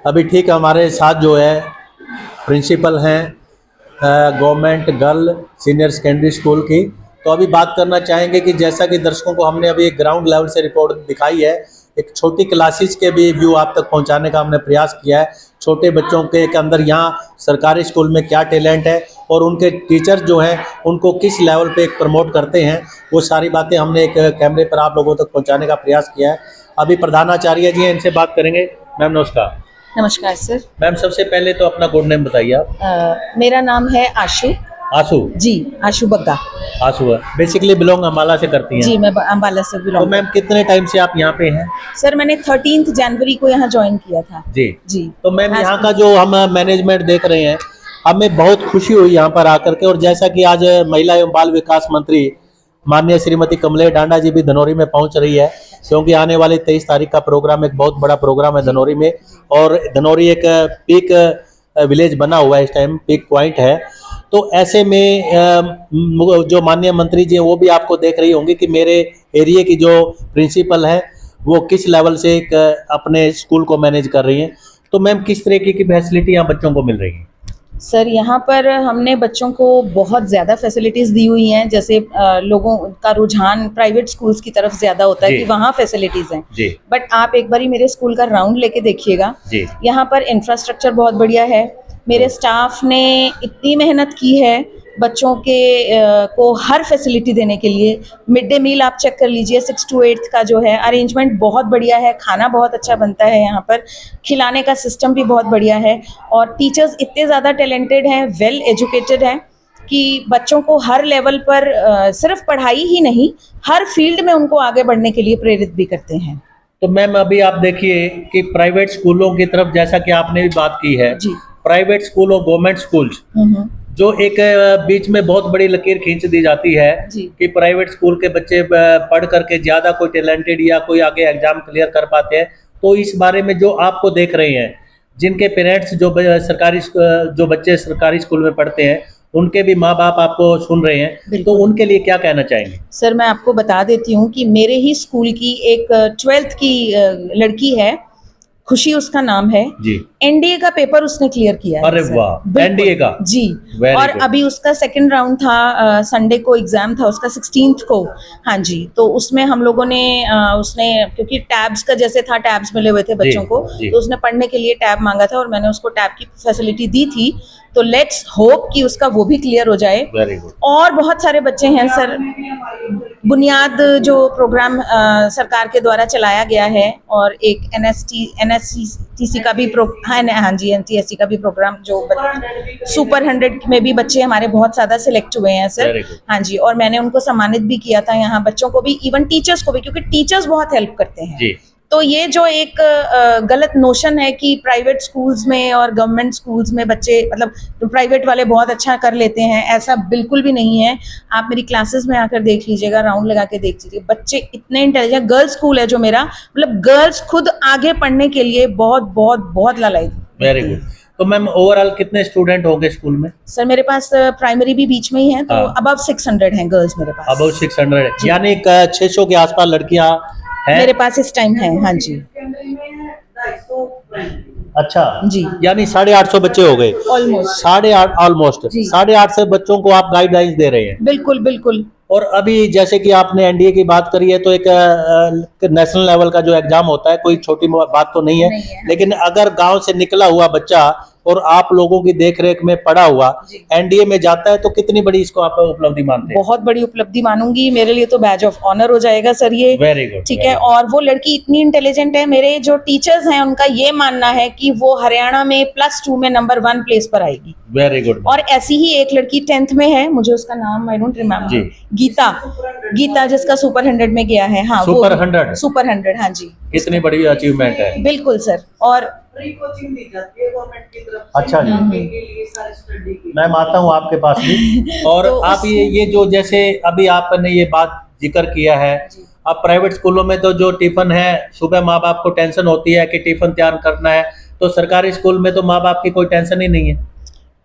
अभी ठीक हमारे साथ जो है प्रिंसिपल हैं government girl senior secondary school की। तो अभी बात करना चाहेंगे कि जैसा कि दर्शकों को हमने अभी एक ग्राउंड लेवल से रिपोर्ट दिखाई है, एक छोटी क्लासेस के भी व्यू आप तक पहुंचाने का हमने प्रयास किया है। छोटे बच्चों के अंदर यहाँ सरकारी स्कूल में क्या टैलेंट है और उनके टीचर जो हैं उनको किस लेवल पे एक प्रमोट करते हैं, वो सारी बातें हमने एक कैमरे पर आप लोगों तक पहुँचाने का प्रयास किया है। अभी प्रधानाचार्य जी हैं, इनसे बात करेंगे। मैम नमस्कार। नमस्कार सर। मैम सबसे पहले तो अपना कोड नेम बताइए आप। मेरा नाम है आशु। आशु जी, आशु बग्गा। आशु बेसिकली बिलोंग अम्बाला से करती हैं? जी, मैं अम्बाला से तो बिलोंग। मैम कितने टाइम से आप यहाँ पे हैं? सर मैंने 13 जनवरी को यहाँ ज्वाइन किया था। जी जी। तो मैम यहाँ का जो हम मैनेजमेंट देख रहे हैं, हमें बहुत खुशी हुई यहाँ पर आकर के। और जैसा कि आज महिला एवं बाल विकास मंत्री माननीय श्रीमती कमलेश डांडा जी भी धनौरी में पहुंच रही है, क्योंकि आने वाली 23 तारीख का प्रोग्राम एक बहुत बड़ा प्रोग्राम है धनौरी में। और धनौरी एक पीक विलेज बना हुआ है, इस टाइम पीक पॉइंट है। तो ऐसे में जो माननीय मंत्री जी हैं वो भी आपको देख रही होंगी कि मेरे एरिया की जो प्रिंसिपल है वो किस लेवल से एक अपने स्कूल को मैनेज कर रही हैं। तो मैम किस तरीके की फैसिलिटी यहाँ बच्चों को मिल रही है? सर यहाँ पर हमने बच्चों को बहुत ज़्यादा फैसिलिटीज़ दी हुई हैं। जैसे लोगों का रुझान प्राइवेट स्कूल्स की तरफ ज़्यादा होता है कि वहाँ फैसिलिटीज़ हैं, बट आप एक बारी मेरे स्कूल का राउंड लेके देखिएगा। यहाँ पर इंफ्रास्ट्रक्चर बहुत बढ़िया है। मेरे स्टाफ ने इतनी मेहनत की है बच्चों के को हर फैसिलिटी देने के लिए। मिड डे मील आप चेक कर लीजिए, 6 to 8 का जो है अरेंजमेंट बहुत बढ़िया है। खाना बहुत अच्छा बनता है यहाँ पर, खिलाने का सिस्टम भी बहुत बढ़िया है। और टीचर्स इतने ज़्यादा टैलेंटेड हैं, वेल एजुकेटेड हैं कि बच्चों को हर लेवल पर सिर्फ पढ़ाई ही नहीं, हर फील्ड में उनको आगे बढ़ने के लिए प्रेरित भी करते हैं। तो मैम अभी आप देखिए कि प्राइवेट स्कूलों की तरफ जैसा कि आपने भी बात की है, प्राइवेट स्कूल और गवर्नमेंट स्कूल जो एक बीच में बहुत बड़ी लकीर खींच दी जाती है कि प्राइवेट स्कूल के बच्चे पढ़ करके ज़्यादा कोई टैलेंटेड या कोई आगे एग्जाम क्लियर कर पाते हैं। तो इस बारे में जो आपको देख रहे हैं, जिनके पेरेंट्स जो बच्चे सरकारी स्कूल में पढ़ते हैं, उनके भी माँ बाप आपको सुन रहे हैं, तो उनके लिए क्या कहना चाहेंगे? सर मैं आपको बता देती हूँ कि मेरे ही स्कूल की एक 12th की लड़की है, खुशी उसका नाम है जी। एनडीए का पेपर उसने क्लियर किया है। अरे वाह, एनडीए का जी। और अभी उसका सेकंड राउंड था, संडे को एग्जाम था उसका 16th को। हाँ जी। तो उसमें हम लोगों ने उसने क्योंकि टैब्स का जैसे था, टैब्स मिले हुए थे बच्चों को, तो उसने पढ़ने के लिए टैब मांगा था और मैंने उसको टैब की फैसिलिटी दी थी। तो लेट्स होप कि उसका वो भी क्लियर हो जाए। Very good. और बहुत सारे बच्चे हैं सर। बुनियाद जो प्रोग्राम सरकार के द्वारा चलाया गया है, और एक NSTC का भी हाँ जी NTSC का भी प्रोग्राम, जो सुपर 100 में भी बच्चे हमारे बहुत ज़्यादा सिलेक्ट हुए हैं सर। हाँ जी। और मैंने उनको सम्मानित भी किया था यहाँ, बच्चों को भी, इवन टीचर्स को भी, क्योंकि टीचर्स बहुत हेल्प करते हैं जी। तो ये जो एक गलत नोशन है कि प्राइवेट स्कूल्स में और गवर्नमेंट स्कूल्स में बच्चे, मतलब प्राइवेट वाले बहुत अच्छा कर लेते हैं, ऐसा बिल्कुल भी नहीं है। आप मेरी क्लासेस में आकर देख लीजिएगा, राउंड लगा के देख लीजिए, बच्चे इतने इंटेलिजेंट। गर्ल्स स्कूल है जो मेरा, मतलब गर्ल्स खुद आगे पढ़ने के लिए बहुत बहुत बहुत लालायित। Very good. तो मैम ओवरऑल कितने स्टूडेंट होंगे स्कूल में? सर मेरे पास प्राइमरी भी बीच में ही है, तो अबव 600 हैं गर्ल्स मेरे पास। अबव 600 यानी 600 के आसपास लड़कियां मेरे पास इस टाइम है। हाँ जी। अच्छा जी। यानी 850 बच्चे हो गए ऑलमोस्ट। 850 बच्चों को आप गाइडलाइंस दे रहे हैं? बिल्कुल बिल्कुल। और अभी जैसे कि आपने एनडीए की बात करी है, तो एक नेशनल लेवल का जो एग्जाम होता है, कोई छोटी बात तो नहीं है, लेकिन अगर गांव से निकला हुआ बच्चा और आप लोगों की देखरेख में पड़ा हुआ एनडीए में जाता है, तो कितनी बड़ी इसको आप उपलब्धि मानते हैं? बहुत बड़ी उपलब्धि मानूंगी, मेरे लिए तो बैज ऑफ ऑनर हो जाएगा सर ये। Very good. ठीक है। और वो लड़की इतनी इंटेलिजेंट है, मेरे जो टीचर्स हैं उनका ये मानना है कि वो हरियाणा में +2 में नंबर 1 प्लेस पर आएगी। Very good. और ऐसी ही एक लड़की 10th में है, मुझे उसका नाम आई डोंट रिमेम्बर, गीता जिसका सुपर 100 में गया है। हाँ, सुपर 100। हाँ जी। कितनी बड़ी अचीवमेंट है। बिल्कुल सर। और फ्री कोचिंग दी जाती है गवर्नमेंट की तरफ से। अच्छा जी। के लिए सारे स्टडी की। मैं आता हूँ आपके पास भी। और तो आप ये जो जैसे अभी आपने ये बात जिक्र किया है, अब प्राइवेट स्कूलों में तो जो टिफिन है, सुबह माँ बाप को टेंशन होती है कि टिफिन तैयार करना है, तो सरकारी स्कूल में तो माँ बाप की कोई टेंशन ही नहीं है।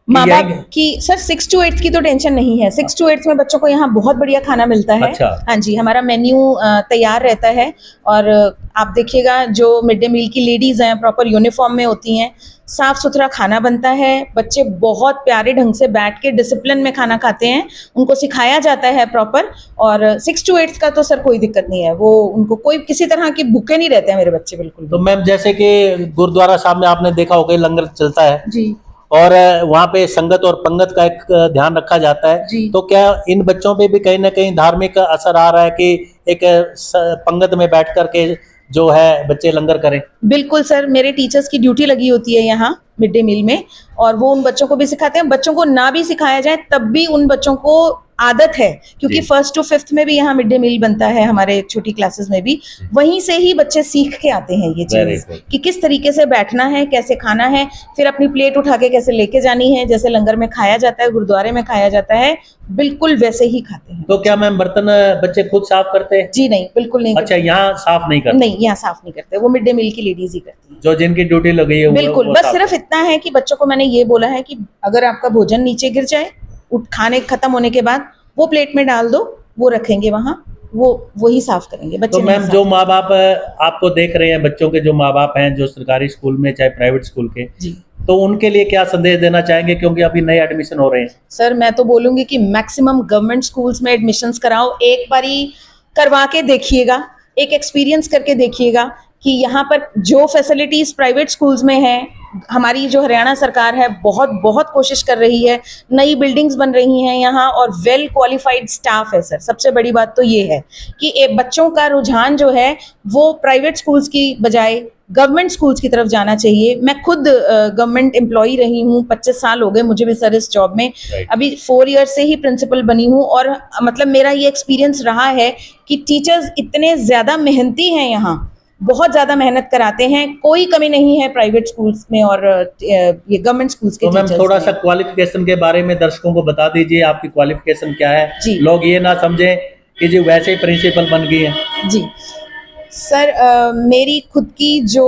माँ बाप यही- की सर 6 to 8 की तो टेंशन नहीं है। 6 to 8 में बच्चों को यहाँ बहुत बढ़िया खाना मिलता है। अच्छा। हाँ जी, हमारा मेन्यू तैयार रहता है और आप देखिएगा जो मिड डे मील की लेडीज हैं प्रॉपर यूनिफॉर्म में होती हैं, साफ सुथरा खाना बनता है, बच्चे बहुत प्यारे ढंग से बैठ के डिसिप्लिन में खाना खाते हैं, उनको सिखाया जाता है प्रॉपर। और 6 to 8 का तो सर कोई दिक्कत नहीं है, वो उनको कोई किसी तरह की भूखे नहीं रहते हैं मेरे बच्चे बिल्कुल तो भी। मैम जैसे कि गुरुद्वारा साहब में आपने देखा होगा लंगर चलता है जी और वहाँ पे संगत और पंगत का एक ध्यान रखा जाता है, जी। तो क्या इन बच्चों पे भी कहीं ना कहीं धार्मिक असर आ रहा है कि एक पंगत में बैठ करके जो है बच्चे लंगर करें? बिल्कुल सर, मेरे टीचर्स की ड्यूटी लगी होती है यहाँ मिड डे मील में और वो उन बच्चों को भी सिखाते हैं। बच्चों को ना भी सिखाया जाए तब भी उन बच्चों को आदत है, क्योंकि जी। 1st to 5th में भी यहाँ मिड डे मील बनता है हमारे छोटी क्लासेस में भी। वहीं से ही बच्चे सीख के आते हैं ये Very चीज good. कि किस तरीके से बैठना है, कैसे खाना है, फिर अपनी प्लेट उठा के कैसे लेके जानी है, जैसे लंगर में खाया जाता है, गुरुद्वारे में खाया जाता है, बिल्कुल वैसे ही खाते हैं। तो क्या मैम बर्तन बच्चे खुद साफ करते हैं? जी नहीं, बिल्कुल नहीं अच्छा, यहाँ साफ नहीं करते? नहीं, यहाँ साफ नहीं करते, वो मिड डे मील की लेडीज ही करती है। जो जिनकी ड्यूटी लगी है बिल्कुल, वो बस साफ सिर्फ इतना है कि बच्चों को मैंने ये बोला है कि अगर आपका भोजन नीचे गिर जाए, खाने खत्म होने के बाद वो प्लेट में डाल दो, वो रखेंगे वहाँ, वही साफ करेंगे बच्चे। तो नहीं मैम साफ जो माँ बाप आपको देख रहे हैं, बच्चों के जो माँ बाप हैं जो सरकारी स्कूल में चाहे प्राइवेट स्कूल के, जी तो उनके लिए क्या संदेश देना चाहेंगे, क्योंकि अभी नए एडमिशन हो रहे हैं? सर, मैं तो बोलूंगी कि मैक्सिमम गवर्नमेंट स्कूल्स में एडमिशन्स कराओ, एक बारी करवा के देखिएगा, एक एक्सपीरियंस करके देखिएगा कि यहाँ पर जो फैसिलिटीज प्राइवेट स्कूल्स में है, हमारी जो हरियाणा सरकार है बहुत बहुत कोशिश कर रही है, नई बिल्डिंग्स बन रही हैं यहाँ और वेल क्वालिफाइड स्टाफ है सर। सबसे बड़ी बात तो ये है कि बच्चों का रुझान जो है वो प्राइवेट स्कूल्स की बजाय गवर्नमेंट स्कूल्स की तरफ जाना चाहिए। मैं खुद गवर्नमेंट एम्प्लॉई रही हूँ, 25 साल हो गए मुझे भी सर इस जॉब में। Right. अभी 4 ईयर से ही प्रिंसिपल बनी हूँ और मतलब मेरा ये एक्सपीरियंस रहा है कि टीचर्स इतने ज़्यादा मेहनती हैं यहाँ, बहुत ज़्यादा मेहनत कराते हैं, कोई कमी नहीं है प्राइवेट स्कूल्स में और ये गवर्नमेंट स्कूल्स के तो मैम टीचर्स थोड़ा में। सा क्वालिफिकेशन के बारे में दर्शकों को बता दीजिए, आपकी क्वालिफिकेशन क्या है? जी। लोग ये ना समझें कि जी वैसे ही प्रिंसिपल बन गई है। जी सर, मेरी खुद की जो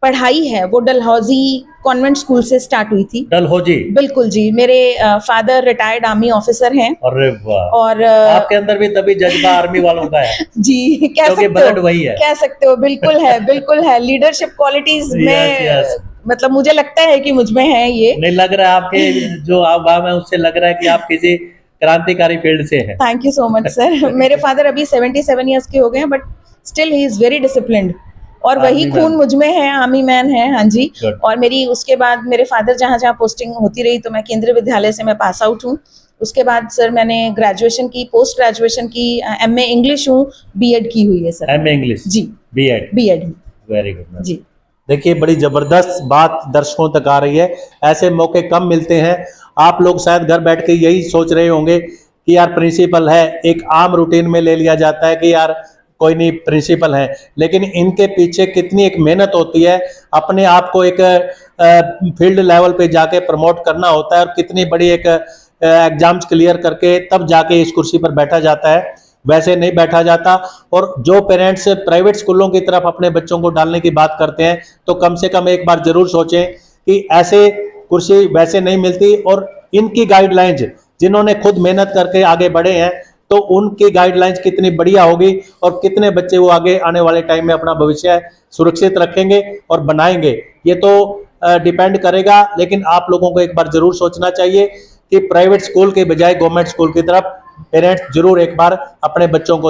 पढ़ाई है वो डलहौजी कॉन्वेंट स्कूल से स्टार्ट हुई थी। डलहौजी? बिल्कुल जी, मेरे फादर रिटायर्ड आर्मी ऑफिसर हैं अरे वाह, और आपके अंदर भी तभी जज्बा आर्मी वालों का है, जी कह क्योंकि सकते ब्लड हो, वही है। कह सकते हो, बिल्कुल है, बिल्कुल है। लीडरशिप क्वालिटीज Yes, में yes. मतलब मुझे लगता है कि मुझ में है ये। नहीं लग रहा है आपके जो आवाम है उससे लग रहा है कि आप किसी क्रांतिकारी फील्ड से हैं। Thank you so much sir. मेरे फादर अभी 77 ईयर्स के हो गए हैं but still he is very disciplined और वही Army खून man. मुझ में है, आर्मी मैन है। हाँ जी। Good. और मेरी उसके बाद मेरे फादर जहाँ जहाँ पोस्टिंग होती रही तो मैं केंद्रीय विद्यालय से मैं पास आउट हूँ। उसके बाद सर मैंने ग्रेजुएशन की, पोस्ट ग्रेजुएशन की, एमए इंग्लिश हूँ, बीएड की हुई है सर। MA English? जी बीएड? बीएड वेरी गुड जी। देखिए बड़ी जबरदस्त बात दर्शकों तक आ रही है, ऐसे मौके कम मिलते हैं। आप लोग शायद घर बैठ के यही सोच रहे होंगे कि यार प्रिंसिपल है, एक आम रूटीन में ले लिया जाता है कि यार कोई नहीं प्रिंसिपल है, लेकिन इनके पीछे कितनी एक मेहनत होती है, अपने आप को एक फील्ड लेवल पे जाके प्रमोट करना होता है और कितनी बड़ी एक एग्जाम्स क्लियर करके तब जाके इस कुर्सी पर बैठा जाता है, वैसे नहीं बैठा जाता। और जो पेरेंट्स प्राइवेट स्कूलों की तरफ अपने बच्चों को डालने की बात करते हैं तो कम से कम एक बार जरूर सोचें कि ऐसे कुर्सी वैसे नहीं मिलती और इनकी गाइडलाइंस जिन्होंने खुद मेहनत करके आगे बढ़े हैं तो उनकी गाइडलाइंस कितनी बढ़िया होगी और कितने बच्चे वो आगे आने वाले टाइम में अपना भविष्य सुरक्षित रखेंगे और बनाएंगे, ये तो डिपेंड करेगा। लेकिन आप लोगों को एक बार जरूर सोचना चाहिए कि प्राइवेट स्कूल के बजाय गवर्नमेंट स्कूल की तरफ पेरेंट्स जरूर एक बार अपने बच्चों को